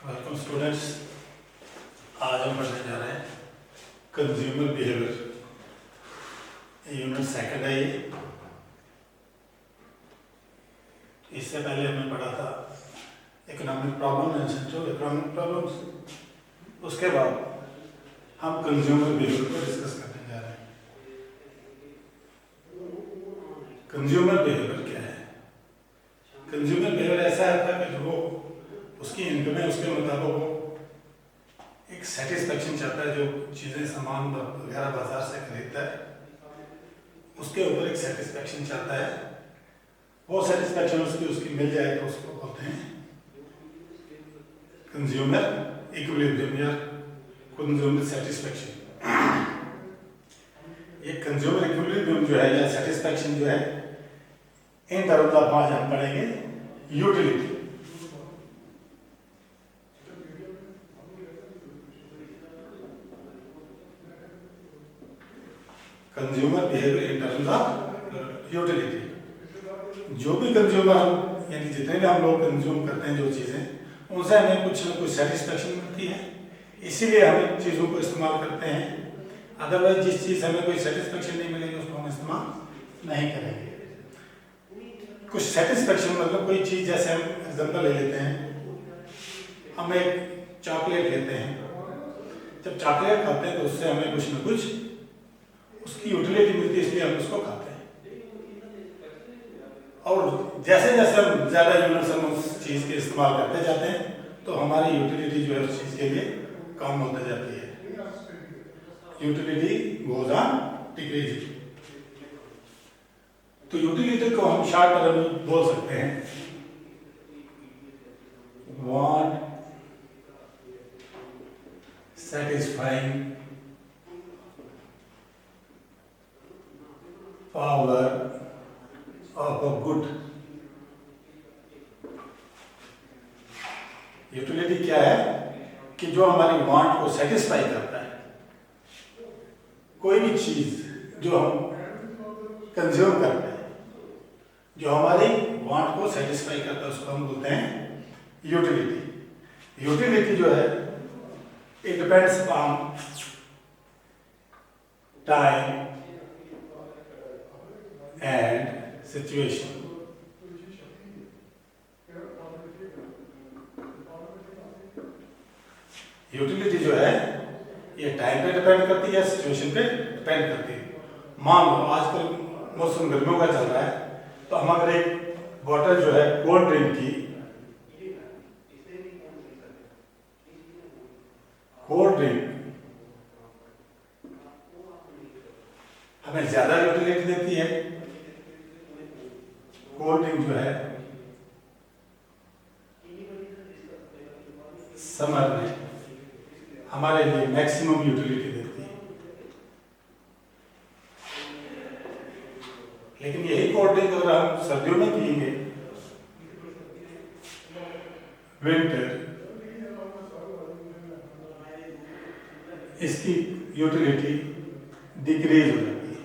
Welcome students. आज हम पढ़ने जा रहे हैं कंज्यूमर बिहेवियर, यूनिट सेकंड है ये। इससे पहले हमने पढ़ा था economic problem and central economic problems. उसके बाद हम कंज्यूमर बिहेवियर को डिस्कस करने जा रहे हैं। कंज्यूमर बिहेवियर क्या है? कंज्यूमर बिहेवियर ऐसा है कि जो उसकी इनकम है उसके मुताबिक वो एक सेटिस्फेक्शन चाहता है, जो चीज़ें सामान वगैरह बाजार से खरीदता है उसके ऊपर एक सेटिस्फेक्शन चाहता है। वो सेटिस्फेक्शन उसकी मिल जाए तो उसको बोलते हैं कंज्यूमर इक्विलिब्रियम या कंज्यूमर सेटिस्फेक्शन। ये कंज्यूमर इक्विलिब्रियम जो है या सेटिस्फेक्शन जो है, इन टर्म्स ऑफ आज हम पढ़ेंगे utility. Consumer behaviour in terms of utility. जो भी कंज्यूमर हम यानी जितने भी हम लोग कंज्यूम करते हैं जो चीज़ें, उनसे हमें कुछ ना कुछ सेटिस्फेक्शन मिलती है, इसीलिए हम इन चीज़ों को इस्तेमाल करते हैं। अदरवाइज जिस चीज़ हमें कोई सेटिस्फेक्शन नहीं मिलेगी उसको हम इस्तेमाल नहीं करेंगे। कुछ सेटिस्फेक्शन मतलब कोई चीज़, जैसे हम एग्जाम्पल ले लेते हैं, हम एक चॉकलेट लेते हैं। जब चॉकलेट खाते हैं तो उससे हमें कुछ ना कुछ उसकी यूटिलिटी मिलती है, इसलिए हम उसको खाते हैं। और जैसे जैसे हम ज़्यादा यूनिट्स हम उस चीज़ के इस्तेमाल करते जाते हैं तो हमारी यूटिलिटी जो है उस चीज़ के लिए कम होती जाती है। Utility goes on decreasing. तो यूटिलिटी को हम शॉर्ट टर्म में बोल सकते हैं want satisfying power of a good। Utility क्या है कि जो हमारी वांट को सेटिस्फाई करता है। कोई भी चीज जो हम कंज्यूम करते हैं, जो हमारी वांट को सेटिस्फाई करता है, उसको हम बोलते हैं यूटिलिटी। यूटिलिटी जो है it depends on time and situation। Utility जो है ये टाइम पे डिपेंड करती है, सिचुएशन पे डिपेंड करती है। मान लो आजकल मौसम गर्मियों का चल रहा है, तो हम अगर एक बॉटल जो है कोल्ड ड्रिंक की, कोल्ड ड्रिंक हमें ज्यादा यूटिलिटी देती है। कोल्ड ड्रिंक जो है समर में हमारे लिए मैक्सिमम यूटिलिटी देती है। लेकिन यही कोल्ड ड्रिंक अगर हम सर्दियों में पिएंगे, विंटर, इसकी यूटिलिटी डिक्रीज हो जाती है।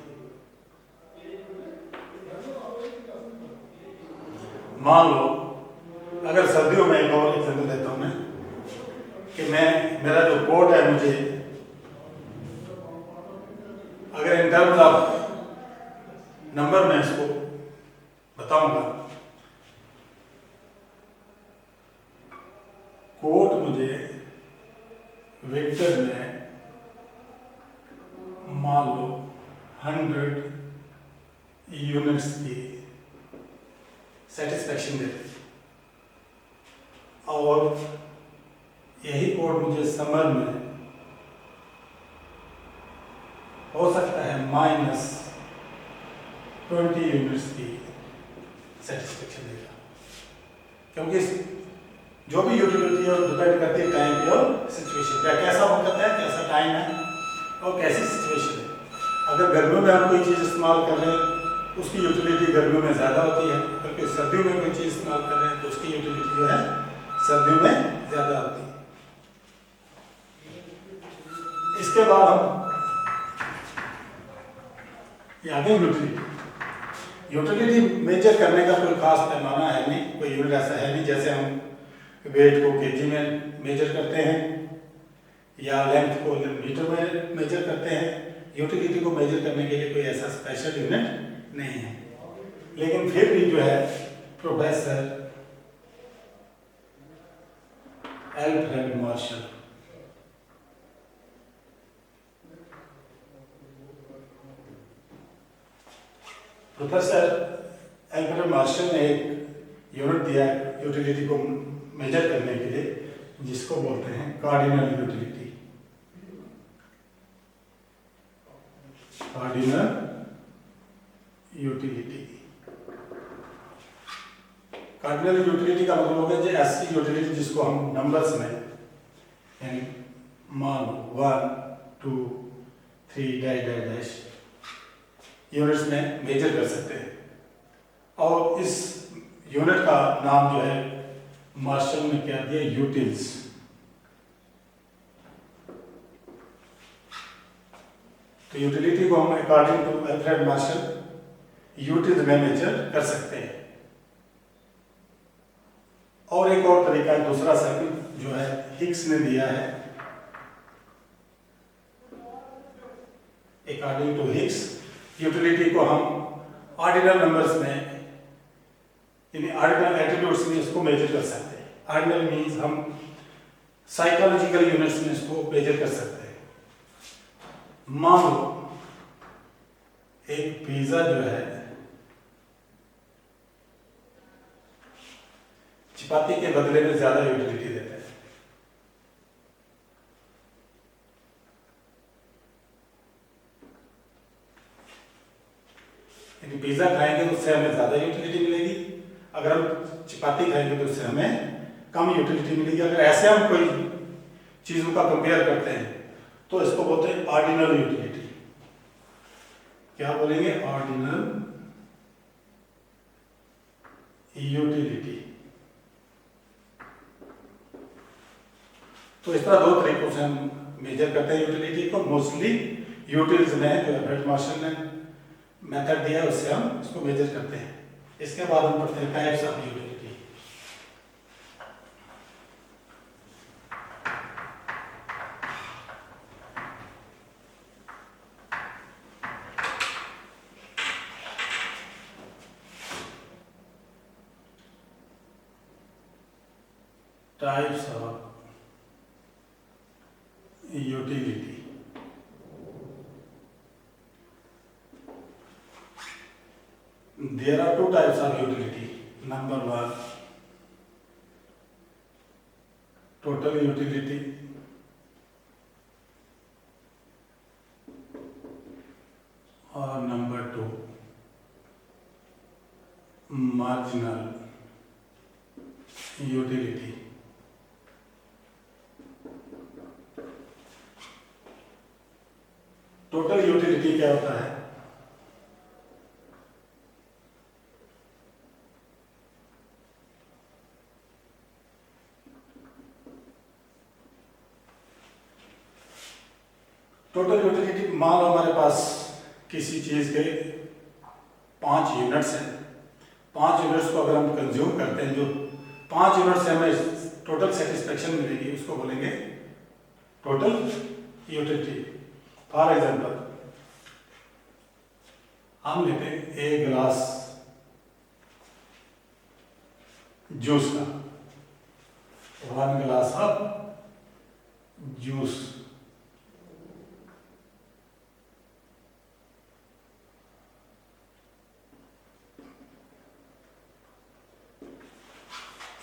मान लो अगर सर्दियों में, एक और एग्जाम्पल देता हूं मैं, कि मेरा जो कोट है, मुझे अगर इन टर्म्स ऑफ नंबर में इसको बताऊंगा, कोट मुझे विंटर में मान लो 100 यूनिट्स की सेटिस्फेक्शन देते, और यही कोड मुझे समर में हो सकता है -20 यूनिट्स की सेटिस्फेक्शन देगा। क्योंकि जो भी यूटिलिटी है डिपेंड करती है टाइम पे और सिचुएशन पे, कैसा वक्त है, कैसा टाइम है और कैसी सिचुएशन है। अगर गर्मियों में हम कोई चीज़ इस्तेमाल कर रहे हैं उसकी यूटिलिटी गर्मियों में ज़्यादा होती है, क्योंकि सर्दियों में कोई चीज़ इस्तेमाल कर रहे हैं तो उसकी यूटिलिटी जो है सर्दियों में ज़्यादा होती है। इसके बाद हम आगे यूटिलिटी मेजर करने का कोई खास पैमाना है नहीं, कोई यूनिट ऐसा है नहीं। जैसे हम वेट को केजी में मेजर करते हैं या लेंथ को मीटर में मेजर करते हैं। यूटिलिटी को मेजर करने के लिए कोई ऐसा स्पेशल यूनिट नहीं है, लेकिन फिर भी जो है प्रोफेसर एल्फ्रेड मार्शल ने एक यूनिट दिया है यूटिलिटी को मेजर करने के लिए, जिसको बोलते हैं cardinal utility. Cardinal utility cardinal utility का मतलब होगा जो ऐसी यूटिलिटी जिसको हम नंबर्स में यानी मान 1 2 3 डैश डैश डैश यूनिट्स में मेजर कर सकते हैं। और इस यूनिट का नाम जो है मार्शल ने क्या दिया, यूटिल्स। तो यूटिलिटी को हम according to Alfred Marshall utils में मेजर कर सकते हैं। और एक और तरीका है, दूसरा सर्किट जो है हिग्स ने दिया है। अकॉर्डिंग टू हिग्स यूटिलिटी को हम ऑर्डिनल नंबर्स में यानी ऑर्डिनल एट्रीब्यूट्स में इसको मेजर कर सकते हैं। ऑर्डिनल मींस हम साइकोलॉजिकल यूनिट्स में इसको मेजर कर सकते हैं। मान लो एक पिज्जा जो है चपाती के बदले में ज्यादा यूटिलिटी देता है। यदि पिज्जा खाएंगे तो उससे हमें ज्यादा यूटिलिटी मिलेगी, अगर हम चपाती खाएंगे तो उससे हमें कम यूटिलिटी मिलेगी। अगर ऐसे हम कोई चीजों का कंपेयर करते हैं तो इसको बोलते हैं ऑर्डिनल यूटिलिटी। क्या बोलेंगे, ऑर्डिनल यूटिलिटी। तो इस तरह दो तरीकों से हम मेजर करते हैं यूटिलिटी को। मोस्टली यूटिल्स में जो एल्फ्रेड मार्शल ने मेथड दिया है उससे हम इसको मेजर करते हैं। इसके बाद हम पढ़ते हैं types of utility. Types of utility. There are two types of utility. Number one, total utility. Or number two, marginal utility. Total utility क्या होता है? टोटल यूटिलिटी, मान लो हमारे पास किसी चीज के 5 यूनिट्स हैं। 5 यूनिट्स को अगर हम कंज्यूम करते हैं, जो 5 यूनिट से हमें टोटल सेटिस्फेक्शन मिलेगी उसको बोलेंगे टोटल यूटिलिटी। फॉर एग्जाम्पल हम लेते हैं एक गिलास जूस का, 1 गिलास ऑफ जूस।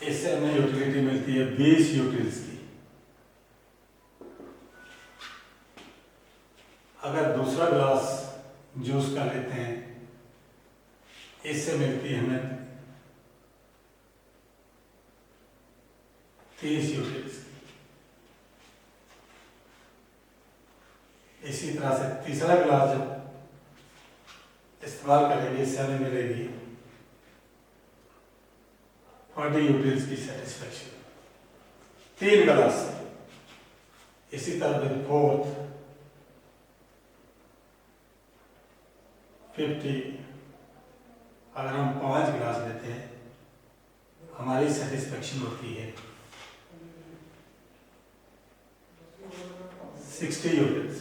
इससे हमें यूटिलिटी मिलती है 20 यूटिल्स की। अगर दूसरा ग्लास जूस का लेते हैं, इससे मिलती है हमें 30 यूटिल्स की। इसी तरह से तीसरा ग्लास जब इस्तेमाल करेंगे, इससे हमें मिलेगी 40 यूटिल्स की सेटिस्फेक्शन। 3 ग्लास, इसी तरह फोर्थ 50। अगर हम 5 गिलास लेते हैं, हमारी सेटिस्फेक्शन होती है 60 यूनिट्स।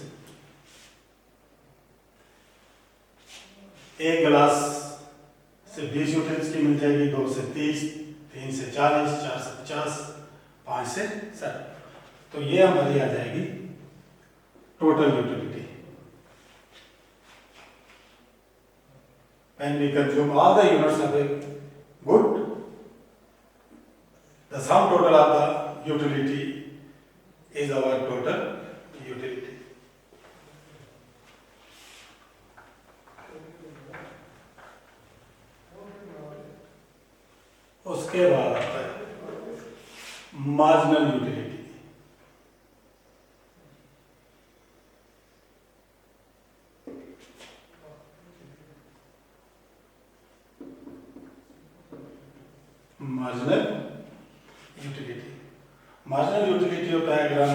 एक गिलास से 20 यूनिट्स की मिल जाएगी, 2 से 30, 3 से 40, 4 से 50, 5 से 60। तो ये हमारी आ जाएगी total utility. When we consume all the units of a good, the sum total of the utility is our total utility. उसके बाद आता है marginal utility. Marginal utility, marginal utility होता है अगर हम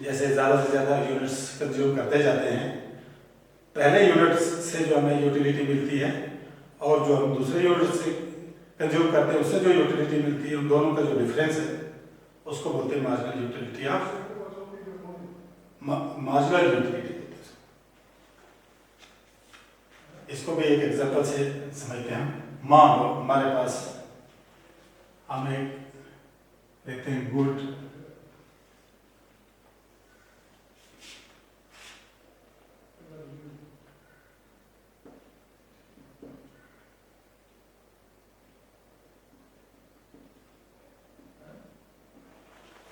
जैसे ज़्यादा से ज़्यादा यूनिट्स कंज्यूम करते जाते हैं, पहले यूनिट्स से जो हमें यूटिलिटी मिलती है और जो हम दूसरे यूनिट से कंज्यूम करते हैं उससे जो यूटिलिटी मिलती है, उन दोनों का जो डिफरेंस है उसको बोलते हैं marginal utility of marginal utility. इसको भी एक एग्जांपल से समझते हैं। मान लो हमारे पास हम एक लेते हैं गुड,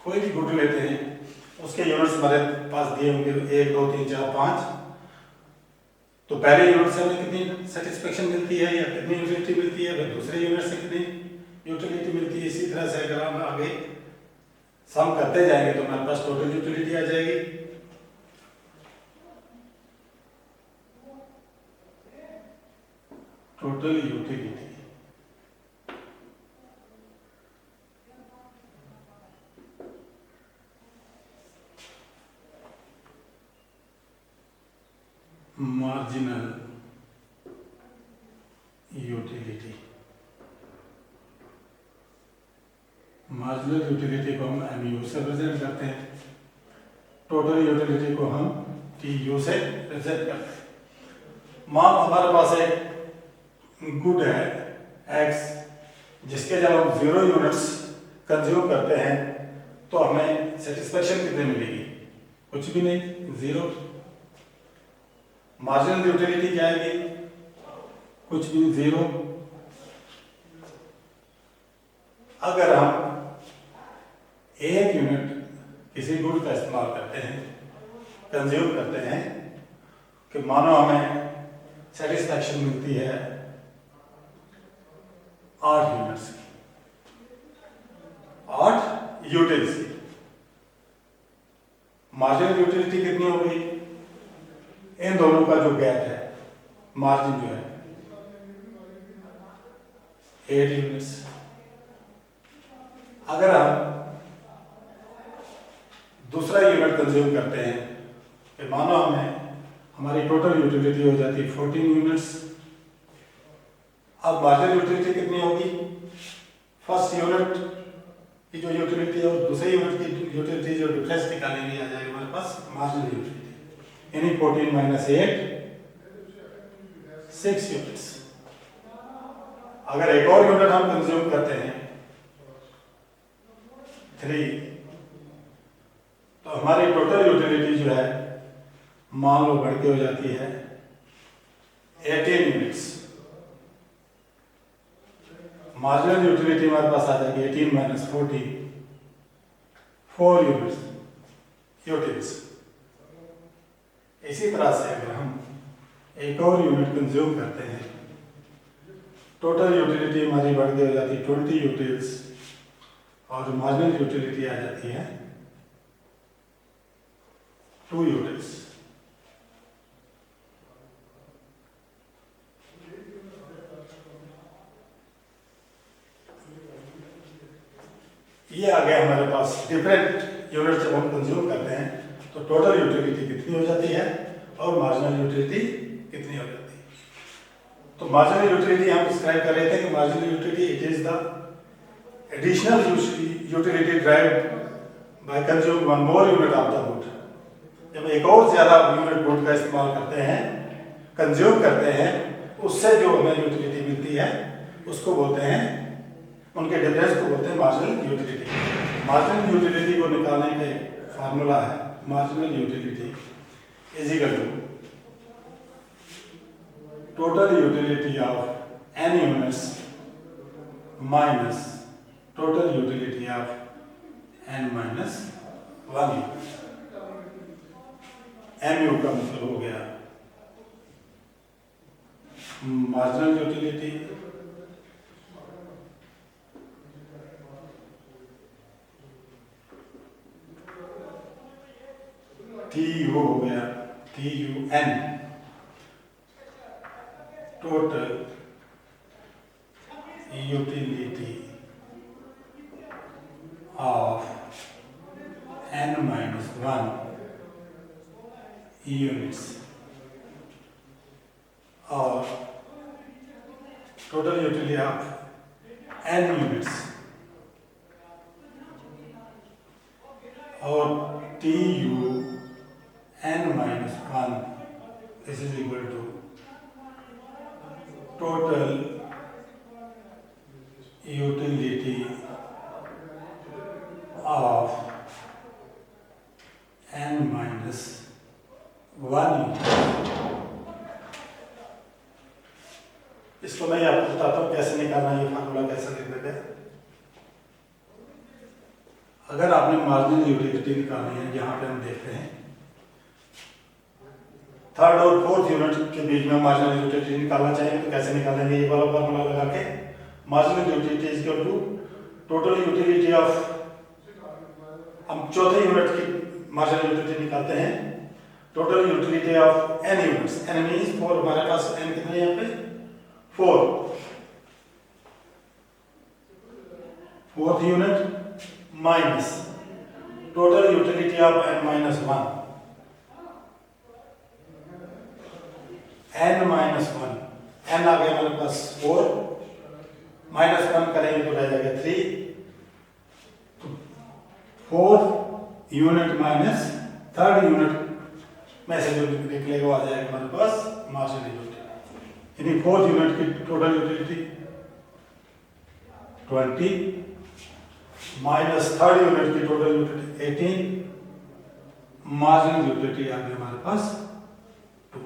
कोई भी गुड लेते हैं, उसके यूनिट्स हमारे पास दिए होंगे 1, 2, 3, 4, 5। तो पहले यूनिट से हमें कितनी सेटिस्फेक्शन मिलती है या कितनी यूटिलिटी मिलती है, फिर दूसरे यूनिट से कितनी यूटिलिटी मिलती है। इसी तरह से अगर हम आगे सम करते जाएंगे तो हमारे पास टोटल यूटिलिटी आ जाएगी। Total utility marginal utility, marginal utility को हम MU से रिप्रेजेंट करते हैं, टोटल यूटिलिटी को हम TU से रिप्रेजेंट करते हैं। मान हमारे पास एक गुड है X, जिसके जब हम 0 यूनिट्स कंज्यूम करते हैं तो हमें सेटिस्फेक्शन कितनी मिलेगी? कुछ भी नहीं, 0। मार्जिनल यूटिलिटी क्या आएगी? कुछ भी, 0। अगर हम एक यूनिट किसी गुड का इस्तेमाल करते हैं, कंज्यूम करते हैं, कि मानो हमें सेटिस्फैक्शन मिलती है 8 यूनिट्स की, 8 यूटिल्स की, मार्जिनल यूटिलिटी कितनी हो गई? इन दोनों का जो गैप है, मार्जिन जो है 8 यूनिट्स। अगर हम दूसरा यूनिट कंज्यूम करते हैं, कि मानो हमें हमारी टोटल यूटिलिटी हो जाती है 14 यूनिट्स। अब मार्जिनल यूटिलिटी कितनी होगी? फर्स्ट यूनिट की जो यूटिलिटी है और दूसरे यूनिट की यूटिलिटी जो डिफरेंस निकालेंगे आ जाएगा हमारे पास मार्जिनल यूटिलिटी, यानी 14 - 8, 6 यूनिट्स। अगर एक और यूनिट हम कंज्यूम करते हैं 3, तो हमारी टोटल यूटिलिटी जो है मान लो बढ़ के हो जाती है 18 यूनिट्स। मार्जिनल यूटिलिटी हमारे पास आ जाएगी 18 - 14, 4 यूनिट्स। इसी तरह से अगर हम एक और यूनिट कंज्यूम करते हैं, टोटल यूटिलिटी हमारी बढ़ के हो जाती है 20 यूटिल्स और मार्जिनल यूटिलिटी आ जाती है 2 यूटिल्स। ये आ गया हमारे पास डिफरेंट यूनिट जब हम कंज्यूम करते हैं तो टोटल यूटिलिटी कितनी हो जाती है और मार्जिनल यूटिलिटी कितनी हो जाती है। तो मार्जिनल यूटिलिटी हम डिस्क्राइब कर रहे थे कि marginal utility it is the additional utility derived bye consuming one more unit of the good जब एक और ज़्यादा यूनिट गुड का इस्तेमाल करते हैं, कंज्यूम करते हैं, उससे जो हमें यूटिलिटी मिलती है उसको बोलते हैं, उनके डिफरेंस को बोलते हैं मार्जिनल यूटिलिटी। मार्जिनल यूटिलिटी को निकालने का एक फार्मूला है, marginal utility is equal to total utility of n units minus total utility of n minus 1 unit. MU का मतलब हो गया मार्जिनल यूटिलिटी TU हो गया TUN total utility of n minus 1 units और total utility of n units और TU n minus 1 this is equal to total utility of n minus 1 unit. इसको मैं आपको बताता हूँ कैसे निकालना, ये फार्मूला कैसे लिख देते हैं। अगर आपने मार्जिनल यूटिलिटी निकालनी है, यहाँ पे हम देखते हैं थर्ड और फोर्थ यूनिट के बीच में मार्जिनल यूटिलिटी निकालना चाहिए, तो कैसे निकालेंगे? ये वाला फार्मूला लगा के marginal utility is equal to total utility of, हम चौथे यूनिट की मार्जिनल यूटिलिटी निकालते हैं, total utility of n units, n means 4, हमारे पास n कितने यहाँ पे 4, fourth unit minus total utility of n minus 1, n minus 1, n आ गया हमारे पास 4, माइनस 1 करेंगे तो रह जाएगा 3, fourth unit minus third unit में से जो निकलेगा वो आ जाएगा हमारे पास मार्जिनल यूटिलिटी, यानी फोर्थ यूनिट की total utility 20 minus third unit की टोटल यूटिलिटी 18, मार्जिनल यूटिलिटी आ गई हमारे पास 2।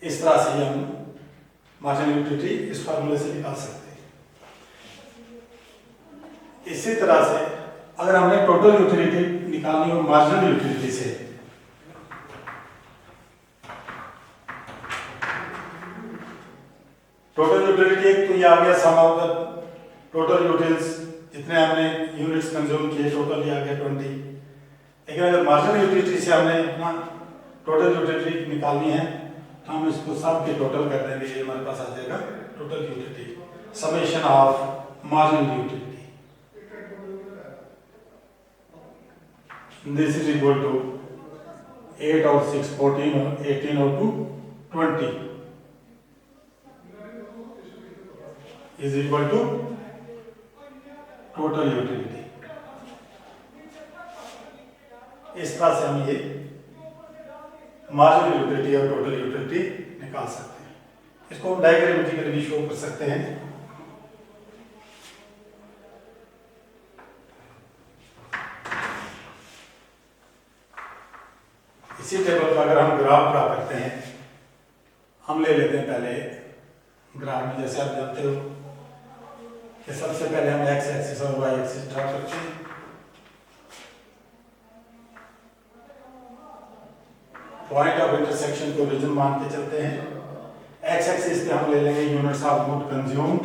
इस तरह से हम मार्जिनल यूटिलिटी इस फार्मूले से निकाल सकते हैं। इसी तरह से अगर हमने टोटल यूटिलिटी निकालनी हो मार्जिनल यूटिलिटी से, टोटल यूटिलिटी एक तो ये आ गया सम ऑफ द टोटल यूटिल्स, जितने हमने यूनिट्स कंज्यूम किए टोटल ये आ गया 20। लेकिन अगर मार्जिनल यूटिलिटी से हमने अपना टोटल यूटिलिटी निकालनी है तो हम इसको सब के टोटल कर देंगे, ये हमारे पास आ जाएगा total utility summation of marginal utility. This is equal to 8 और 6 14 और 18 और 2 20 is equal to total utility। इस तरह से हम ये मार्जिनल यूटिलिटी और टोटल यूटिलिटी निकाल सकते हैं। इसको हम डायग्रामेटिकली भी शो कर सकते हैं। इसी टेबल का अगर हम ग्राफ ड्रा करते हैं, हम ले लेते हैं पहले ग्राफ में, जैसे आप जानते हो कि सबसे पहले हम एक्स एक्सिस और वाई एक्सिस ड्रा करते हैं। पॉइंट ऑफ इंटरसेक्शन को रीजन मान के चलते हैं। एक्स एक्सिस पे हम ले लेंगे units of good consumed,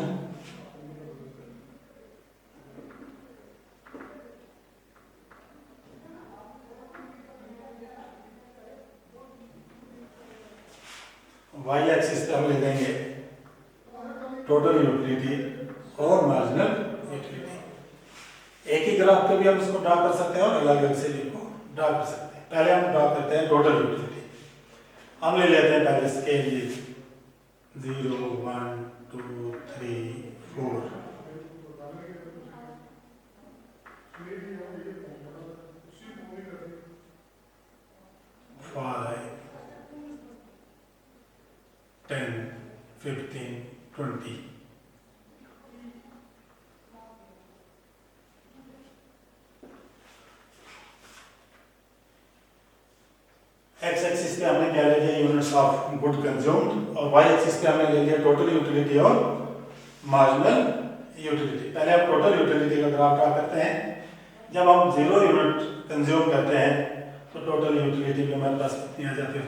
y axis पे हम ले लेंगे टोटल यूटिलिटी और मार्जिनल यूटिलिटी। एक ही ग्राफ पे भी हम इसको ड्रा कर सकते हैं और अलग अलग से इसको ड्रा कर सकते हैं। पहले हम ड्रा करते हैं टोटल यूटिलिटी। हम ले लेते हैं पहले स्केल ये 0 1 2 3 4। 15, 20. एक्स एक्सिस पे हमने क्या ले लिया, यूनिट्स ऑफ गुड कंज्यूम्ड, और वाई एक्सिस पे हमने ले लिया टोटल यूटिलिटी और मार्जिनल यूटिलिटी। पहले हम टोटल यूटिलिटी का ग्राफ ड्रा करते हैं। जब हम 0 यूनिट कंज्यूम करते हैं तो टोटल यूटिलिटी में हमारे पास कितनी आ जाती है,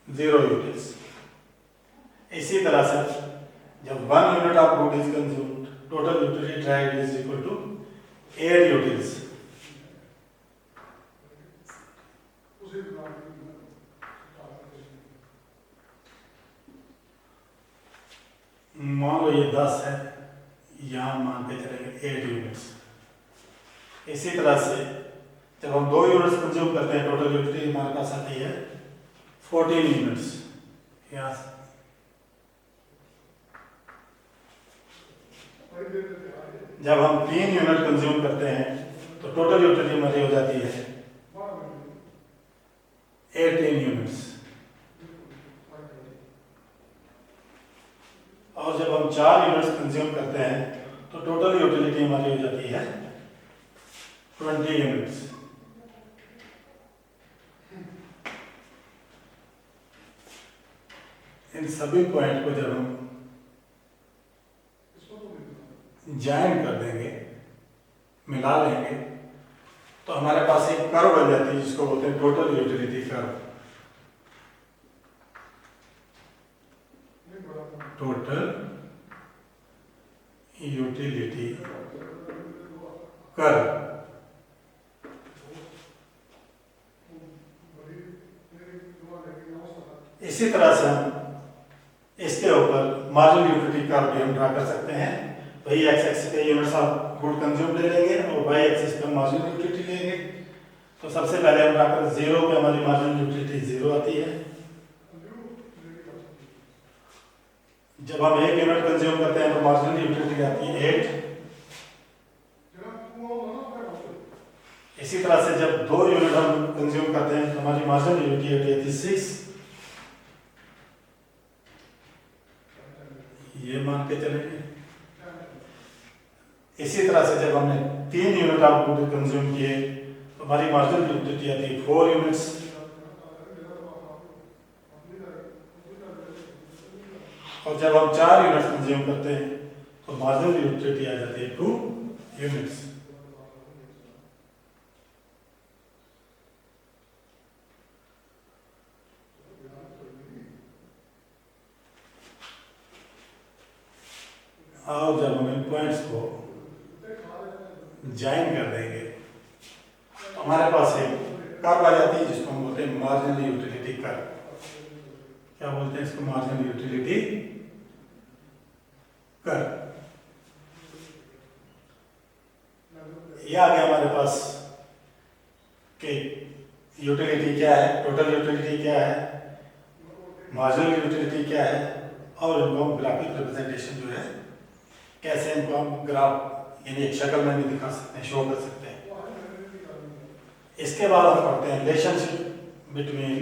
0 यूनिट्स। इसी तरह से जब 1 unit of good is consumed, total utility derived is equal to 8 units. मान लो ये 10 है, यहाँ मान के चलेंगे 8 यूनिट्स। इसी तरह से जब हम 2 यूनिट्स कंज्यूम करते हैं, टोटल यूटिलिटी हमारे पास आती है 14 यूनिट्स। यहाँ से जब हम 3 यूनिट कंज्यूम करते हैं तो टोटल यूटिलिटी हमारी हो जाती है 18 यूनिट्स। और जब हम 4 यूनिट्स कंज्यूम करते हैं तो टोटल यूटिलिटी हमारी हो जाती है 20 यूनिट्स। इन सभी पॉइंट को जब हम ज्वाइन कर देंगे, मिला लेंगे, तो हमारे पास एक कर्व बन जाती है जिसको बोलते हैं total utility curve. Total utility curve. इसी तरह से हम इसके ऊपर मार्जिनल यूटिलिटी कर्व भी हम ड्रा कर सकते हैं। वही एक्स एक्सिस पे यूनिट्स ऑफ गुड कंज्यूम ले लेंगे और वाई एक्सिस पे मार्जिनल यूटिलिटी लेंगे। तो सबसे पहले हम ड्रा कर 0 पे हमारी मार्जिनल यूटिलिटी 0 आती है। जब हम 1 यूनिट कंज्यूम करते हैं तो मार्जिनल यूटिलिटी आती है 8। इसी तरह से जब 2 यूनिट हम कंज्यूम करते हैं तो हमारी मार्जिनल यूटिलिटी आती है 6। ये मान के चलेंगे। इसी तरह से जब हमने 3 यूनिट ऑफ गुड कंज्यूम किए तो हमारी मार्जिनल यूटिलिटी आती है 4 यूनिट्स। और जब हम 4 यूनिट्स कंज्यूम करते हैं तो मार्जिनल यूटिलिटी आ जाती है 2 यूनिट्स। और जब हम इन पॉइंट्स को ज्वाइन कर देंगे तो हमारे पास एक कर्व आ जाती है जिसको हम बोलते हैं मार्जिनल यूटिलिटी कर्व। क्या बोलते हैं इसको? Marginal utility curve. ये आ गया हमारे पास कि यूटिलिटी क्या है, टोटल यूटिलिटी क्या है, मार्जिनल यूटिलिटी क्या है, और इनको हम ग्राफिक रिप्रेजेंटेशन जो है कैसे इनको हम ग्राफ यानी एक शक्ल में भी दिखा सकते हैं, शो कर सकते हैं। इसके बाद हम पढ़ते हैं relationship between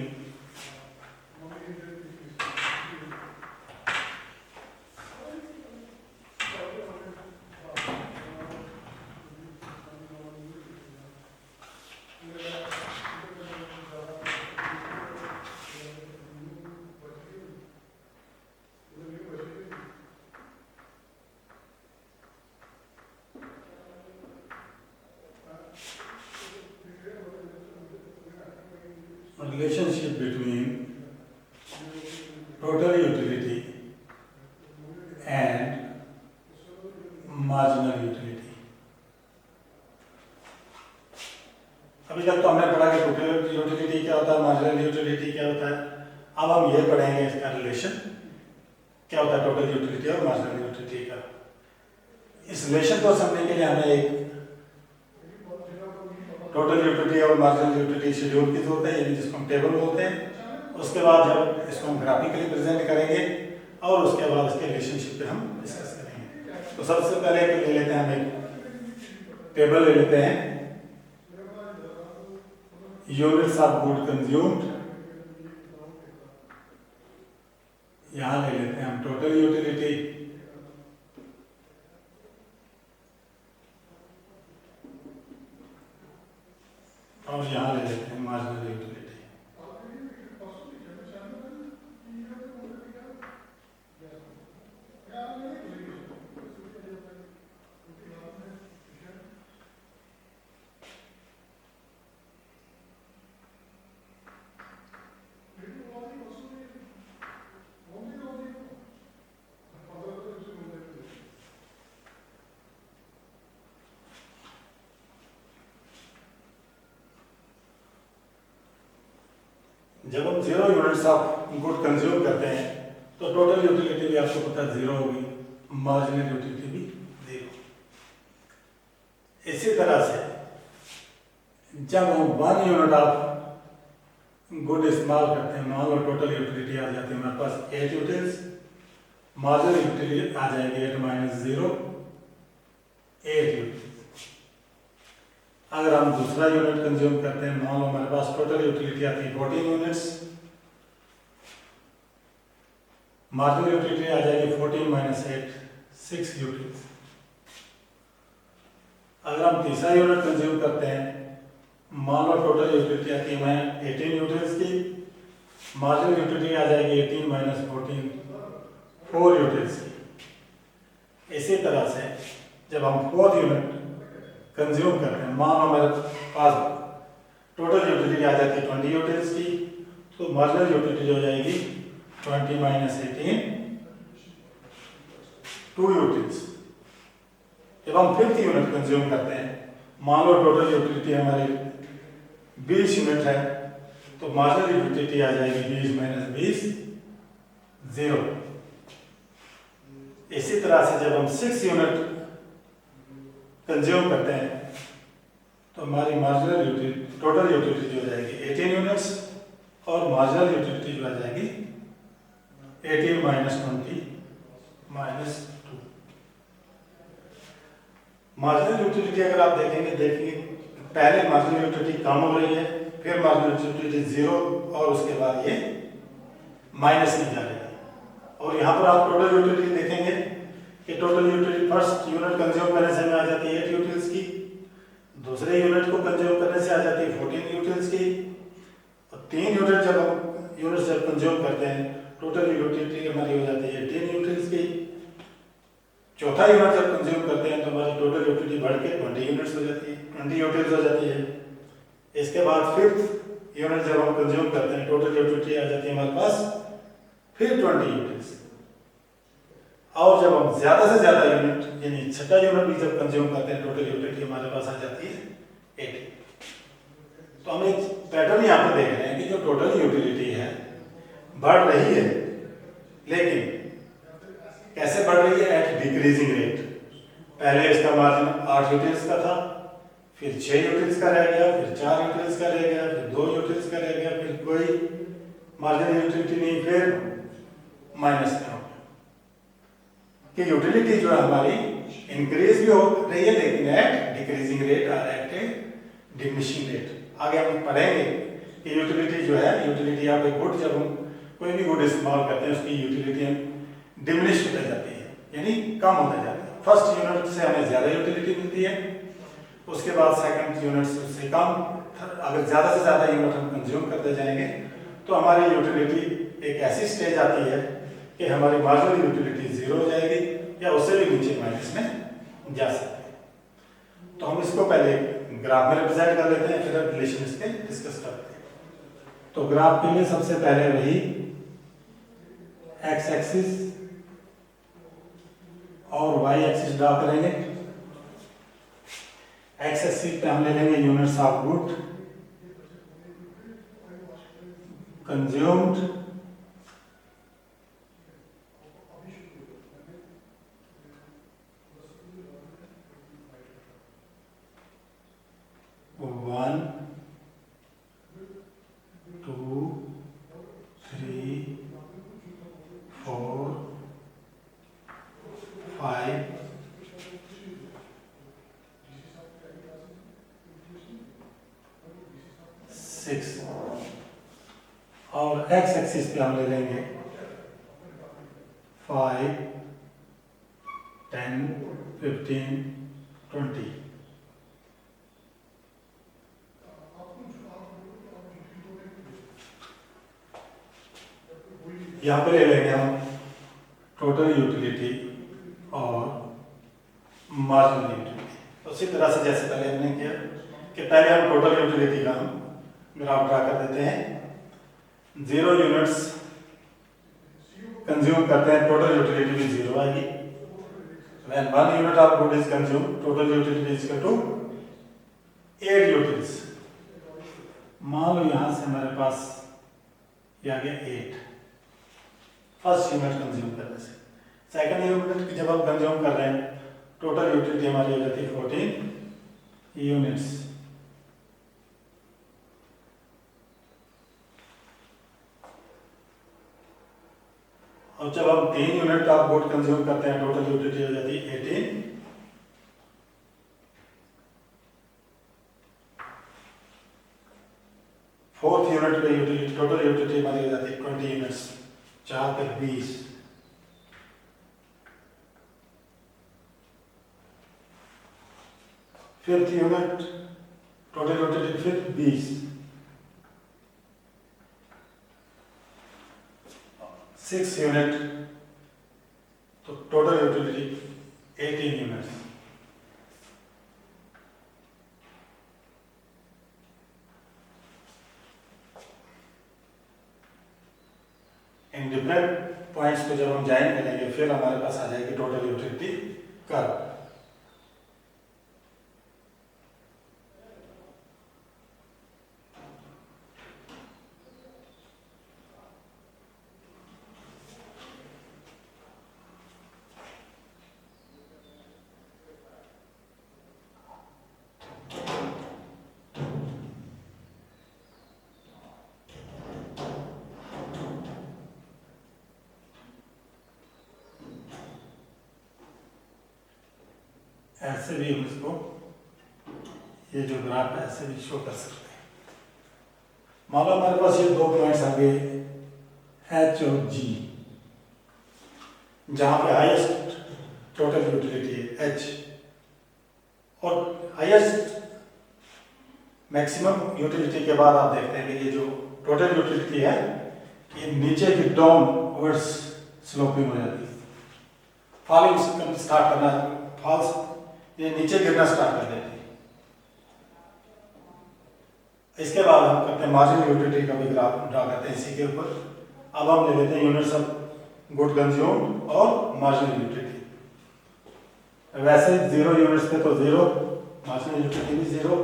relationship between total utility and marginal utility। अभी तक तो हमने पढ़ा कि टोटल यूटिलिटी क्या होता है, मार्जिनल यूटिलिटी क्या होता है। अब हम ये पढ़ेंगे इसका रिलेशन क्या होता है टोटल यूटिलिटी और मार्जिनल यूटिलिटी का। इस रिलेशन को समझने के लिए हमें एक टोटल यूटिलिटी और मार्जिनल यूटिलिटी शेड्यूल की जरूरत है, यानी जिसको हम टेबल बोलते हैं। उसके बाद जब इसको हम ग्राफिकली प्रेजेंट करेंगे और उसके बाद इसके रिलेशनशिप पे हम डिस्कस करेंगे। तो सबसे पहले ले लेते हैं, हम एक टेबल ले लेते हैं, यूनिट्स ऑफ गुड कंज्यूम्ड, यहाँ ले लेते हैं हम टोटल यूटिलिटी, और यहाँ ले लेते हैं मार्जिनल यूटिलिटी। जब हम 0 यूनिट्स ऑफ गुड कंज्यूम करते हैं तो टोटल यूटिलिटी भी आपको पता है 0 होगी, मार्जिनल यूटिलिटी भी 0। इसी तरह से जब हम 1 यूनिट ऑफ गुड इस्तेमाल करते हैं, मान लो टोटल यूटिलिटी आ जाती है हमारे पास 8 यूटिल्स, मार्जिनल यूटिलिटी आ जाएगी 8 माइनस 0, 8 यूनिट। अगर हम दूसरा यूनिट कंज्यूम करते हैं, मान लो हमारे पास टोटल यूटिलिटी आती है 14 यूनिट्स, मार्जिनल यूटिलिटी आ जाएगी 14 माइनस 8, 6 यूनिट्स। अगर हम तीसरा यूनिट कंज्यूम करते हैं, मान लो टोटल यूटिलिटी आती है 18 यूनिट्स की, मार्जिनल यूटिलिटी आ जाएगी 18 माइनस 14, 4 यूनिट्स की। इसी तरह से जब हम 4th यूनिट कंज्यूम करते हैं, मान लो हमारे पास टोटल यूटिलिटी आ जाती है 20 यूनिट्स की, तो मार्जिनल यूटिलिटी हो जाएगी 20 माइनस 18, 2 यूनिट्स। जब हम 5th यूनिट कंज्यूम करते हैं, मान लो टोटल यूटिलिटी हमारी 20 यूनिट है, तो मार्जिनल यूटिलिटी आ जाएगी 20 माइनस 20, 0। इसी तरह से जब हम 6 यूनिट कंज्यूम करते हैं तो हमारी मार्जिनल यूटिलिटी, टोटल यूटिलिटी जो हो जाएगी 18 यूनिट्स, और मार्जिनल यूटिलिटी जो आ जाएगी 18 माइनस 20 माइनस 2। मार्जिनल यूटिलिटी अगर आप देखेंगे पहले मार्जिनल यूटिलिटी कम हो रही है, फिर मार्जिनल यूटिलिटी 0, और उसके बाद ये माइनस में जा रही है। और यहाँ पर आप टोटल यूटिलिटी देखेंगे कि total utility first unit consume करने से हमें आ जाती है 8 यूटिल्स की, दूसरे यूनिट को कंज्यूम करने से आ जाती है 14 यूटिल्स की, और 3 यूनिट जब कंज्यूम करते हैं टोटल यूटिलिटी हमारी हो जाती है 18 यूटिल्स की। चौथा यूनिट जब कंज्यूम करते हैं तो हमारी टोटल यूटिलिटी बढ़ के 20 यूनिट्स हो जाती है, 20 यूटिल्स हो जाती है। इसके बाद 5th यूनिट जब हम कंज्यूम करते हैं, टोटल यूटिलिटी आ जाती है हमारे पास फिर 20 यूनिट्स। और जब हम ज्यादा से ज्यादा यूनिट यानी छठा यूनिट भी जब कंज्यूम करते हैं, टोटल यूटिलिटी हमारे पास आ जाती है 80। तो हम एक पैटर्न यहाँ पे देख रहे हैं कि जो टोटल यूटिलिटी है बढ़ रही है, लेकिन कैसे बढ़ रही है? At decreasing rate. पहले इसका मार्जिन 8 यूटिल्स का था, फिर 6 यूटिल्स का रह गया, फिर 4 यूटिल्स का रह गया, फिर 2 यूटिल्स का रह गया, फिर कोई मार्जिनल यूटिलिटी नहीं, फिर माइनस में हो गया। कि यूटिलिटी जो है हमारी इंक्रीज भी हो रही है, लेकिन एट डिक्रीजिंग रेट और एट डिमिनिशिंग रेट। आगे हम पढ़ेंगे कि यूटिलिटी जो है, यूटिलिटी यहाँ पे गुड, जब हम कोई भी गुड इस्तेमाल करते हैं उसकी यूटिलिटी डिमिनिश होती जाती है, यानी कम होती जाती है। फर्स्ट यूनिट से हमें ज़्यादा यूटिलिटी मिलती है, उसके बाद सेकंड यूनिट से कम। अगर ज़्यादा से ज़्यादा यूनिट हम कंज्यूम करते जाएंगे तो हमारी यूटिलिटी एक ऐसी स्टेज आती है कि हमारी मार्जिनल यूटिलिटी 0 हो जाएगी, या उससे भी नीचे माइनस में जा सकते हैं। तो हम इसको पहले ग्राफ में रिप्रेजेंट कर लेते हैं, फिर रिलेशन इसके डिस्कस करते हैं। तो ग्राफ के लिए सबसे पहले वही एक्स एक्सिस और वाई एक्सिस ड्रा करेंगे। एक्स एक्सिस पे हम ले लेंगे units of good consumed, one 2 3 4 5 6। और एक्स एक्सिस पे हम ले लेंगे 5, 10, 15, 20। यहाँ पे ले लेंगे हम टोटल यूटिलिटी और मार्जिनल यूटिलिटी। उसी तरह से जैसे पहले हमने किया कि पहले हम टोटल यूटिलिटी का हम ग्राफ ड्रा कर देते हैं। 0 यूनिट्स कंज्यूम करते हैं, टोटल यूटिलिटी भी 0 आएगी। When 1 unit of good is consumed, total utility is equal to 8 utils। मान लो यहाँ से हमारे पास ये आ गया 8 फर्स्ट यूनिट कंज्यूम करने से। सेकंड यूनिट जब हम कंज्यूम कर रहे हैं, टोटल यूटिलिटी हमारी हो जाती है 14 यूनिट्स। और जब हम 3 यूनिट ऑफ गुड कंज्यूम करते हैं, टोटल यूटिलिटी हो जाती है 18। फोर्थ यूनिट पे यूटिलिटी टोटल यूटिलिटी हमारी हो जाती है 20 यूनिट्स, 4 तक 20। फिफ्थ यूनिट टोटल यूटिलिटी फिर 20। सिक्स यूनिट तो total utility 18 units. In different points को जब हम ज्वाइन करेंगे, फिर हमारे पास आ जाएगी टोटल यूटिलिटी कर्व। ऐसे भी हम इसको, ये जो ग्राफ है ऐसे भी शो कर सकते हैं। मान लो हमारे पास ये 2 पॉइंट्स आ गए H और G, जहां पे हाईएस्ट टोटल यूटिलिटी है H और हाईएस्ट मैक्सिमम यूटिलिटी के बाद आप देखते हैं कि ये जो टोटल यूटिलिटी है ये नीचे की डाउनवर्ड्स स्लोपिंग हो जाती है, फॉलिंग स्टार्ट करना, फॉल्स ये नीचे गिरना स्टार्ट कर देती है। इसके बाद हम करते हैं मार्जिनल यूटिलिटी का भी ग्राफ ड्रा करते हैं इसी के ऊपर। अब हम ले लेते हैं यूनिट्स ऑफ गुड कंज्यूम और मार्जिनल यूटिलिटी। वैसे 0 यूनिट्स पे तो 0, मार्जिनल यूटिलिटी भी 0।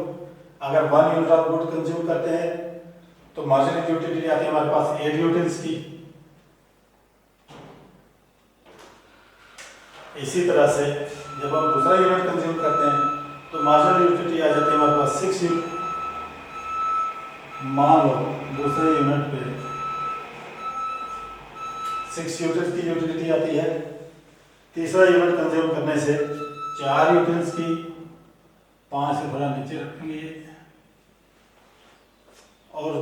अगर 1 यूनिट ऑफ गुड कंज्यूम करते हैं तो मार्जिनल यूटिलिटी आती है हमारे पास 8 यूटिल्स की। इसी तरह से जब हम दूसरा यूनिट कंज्यूम करते हैं तो मार्जिनल यूटिलिटी आ जाती है हमारे पास 6 यूनिट। मान लो दूसरे यूनिट पे 6 यूनिट की यूटिलिटी आती है। तीसरा यूनिट कंज्यूम करने से 4 यूनिट्स की, 5 से थोड़ा नीचे रखेंगे और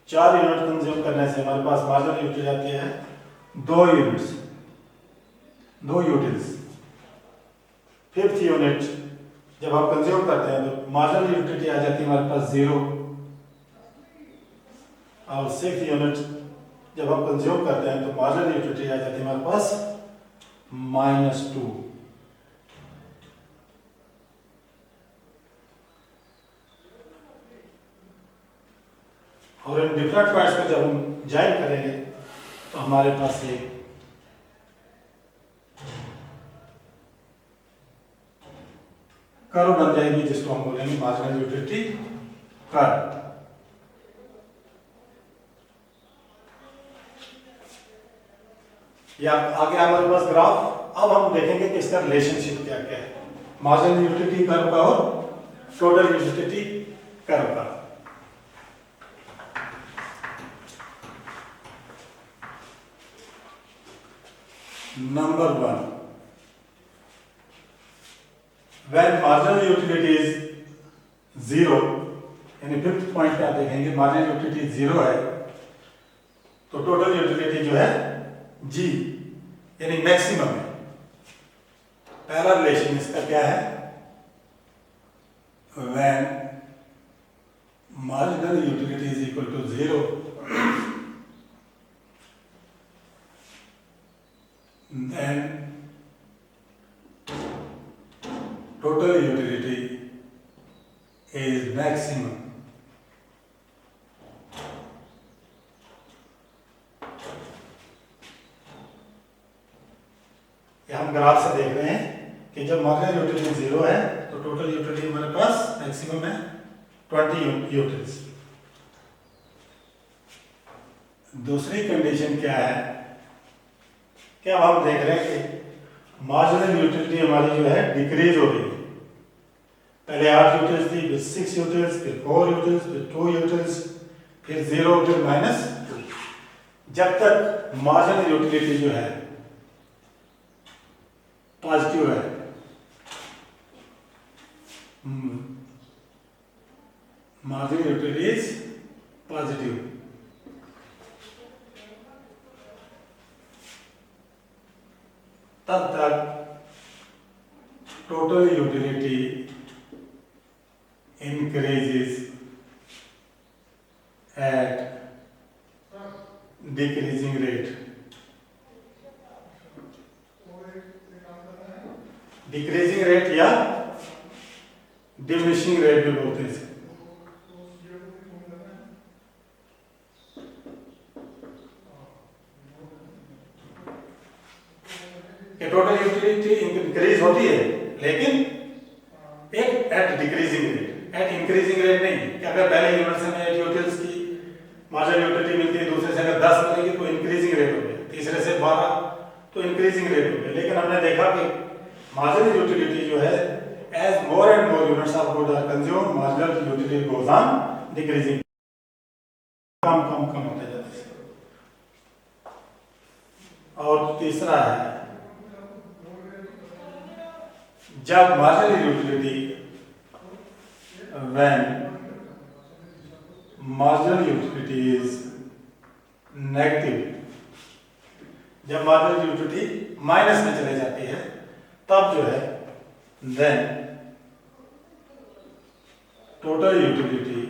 4 यूनिट कंज्यूम करने से हमारे पास मार्जिनल यूटिलिटी आती है 2 यूनिट्स, 2 यूटिल्स। फिफ्थ यूनिट जब आप कंज्यूम करते हैं तो मार्जिनल यूटिलिटी आ जाती है हमारे पास 0 और सिक्स्थ यूनिट जब आप कंज्यूम करते हैं तो मार्जिनल यूटिलिटी आ जाती है हमारे पास -2। और इन डिफरेंट पॉइंट्स को जब हम ज्वाइन करेंगे तो हमारे पास एक कर्व बन जाएगी जिसको हम बोलेंगे मार्जिनल यूटिलिटी कर्व। या आगे हमारे पास ग्राफ। अब हम देखेंगे कि इसका रिलेशनशिप क्या क्या है मार्जिनल यूटिलिटी कर्व का और टोटल यूटिलिटी कर्व का। Number 1, when marginal utility is 0, यानी फिफ्थ पॉइंट पे आप देखेंगे मार्जिनल यूटिलिटी 0 है तो टोटल यूटिलिटी जो है G, यानी मैक्सिमम है। पहला रिलेशन इसका क्या है, when marginal utility is equal to 0 then total utility is maximum। हम ग्राफ से देख रहे हैं कि जब मार्जिनल यूटिलिटी 0 है तो टोटल यूटिलिटी हमारे पास मैक्सिमम है 20 यूटिल्स। दूसरी कंडीशन क्या है, क्या हम देख रहे हैं कि मार्जिनल यूटिलिटी हमारी जो है डिक्रीज हो रही है। पहले 8 यूटिल्स थी, फिर 6 यूटिल्स, फिर 4 यूटिल्स, फिर 2 यूटिल्स, फिर 0 यूटिल माइनस 2। जब तक मार्जिनल यूटिलिटी जो है पॉजिटिव है, मार्जिनल यूटिलिटी इज पॉजिटिव, तब तक total utility increases at decreasing rate। Decreasing rate या डिमिनिशिंग रेट भी बोलते हैं इसे। टोटल यूटिलिटी इंक्रीज होती है लेकिन एक at decreasing rate, at increasing rate नहीं कि अगर पहले यूनिट से में 8 यूटिल्स की मार्जिनल यूटिलिटी मिलती है, दूसरे से अगर 10 मिलेगी तो इंक्रीजिंग रेट हो गया, तीसरे से 12 तो इंक्रीजिंग रेट हो गया। लेकिन हमने देखा कि मार्जिनल यूटिलिटी जो है as more and more units of good are consumed, marginal utility goes on decreasing, कम कम कम होते जाते हैं। और तीसरा है जब marginal utility when marginal utility is negative, जब मार्जिनल यूटिलिटी माइनस में चले जाती है तब जो है then total utility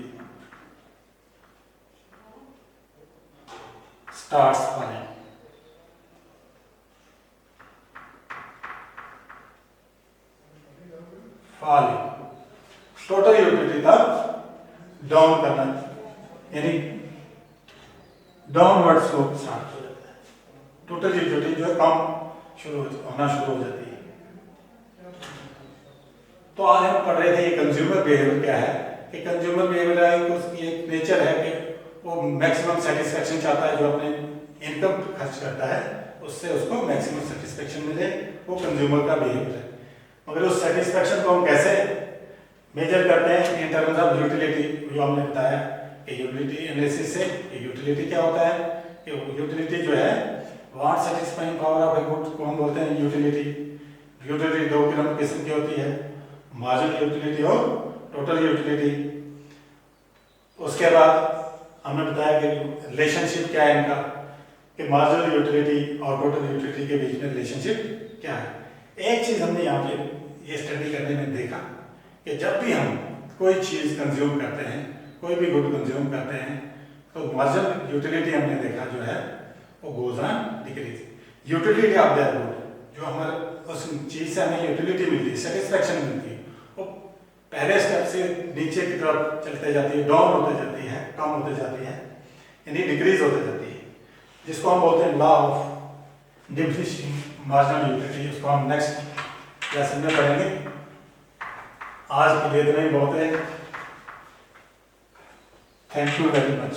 starts falling। Total utility का डाउन करना यानी डाउनवर्ड स्लोप स्टार्ट हो जाता है, टोटल यूटिलिटी जो है कम होना शुरू हो जाती है। तो आज हम पढ़ रहे थे ये कंज्यूमर बिहेवियर क्या है, कि कंज्यूमर बिहेवियर है कि उसकी एक नेचर है कि वो मैक्सिमम सेटिस्फेक्शन चाहता है, जो अपने इनकम खर्च करता है उससे उसको मैक्सिमम सेटिस्फेक्शन मिले, वो कंज्यूमर का बिहेवियर है। मगर उस सेटिस्फेक्शन को हम कैसे मेजर करते हैं इन टर्म्स ऑफ यूटिलिटी, जो हमने बताया कि यूटिलिटी एनालिसिस से यूटिलिटी क्या होता है कि यूटिलिटी जो है want satisfying power of a good को हम बोलते हैं यूटिलिटी। यूटिलिटी दो किस्म की होती है, मार्जिनल यूटिलिटी और टोटल यूटिलिटी। उसके बाद हमने बताया कि रिलेशनशिप क्या है इनका, कि मार्जिनल यूटिलिटी और टोटल यूटिलिटी के बीच में रिलेशनशिप क्या है। एक चीज हमने यहाँ पे ये स्टडी करने में देखा कि जब भी हम कोई चीज कंज्यूम करते हैं, कोई भी गुड कंज्यूम करते हैं, तो मार्जिनल यूटिलिटी हमने देखा जो है वो goes on decrease. Utility of that good, जो हमारे उस चीज से हमें यूटिलिटी मिलती है, सेटिस्फेक्शन मिलती है, वो पहले स्टेप से नीचे की तरफ चलते जाती है, डाउन होते जाती है, कम होते जाती है, यानी डिक्रीज होते जाती है, जिसको हम बोलते हैं law of diminishing marginal utility. उसको हम नेक्स्ट लेसन में पढ़ेंगे। आज के लिए इतना ही बहुत है। Thank you very much.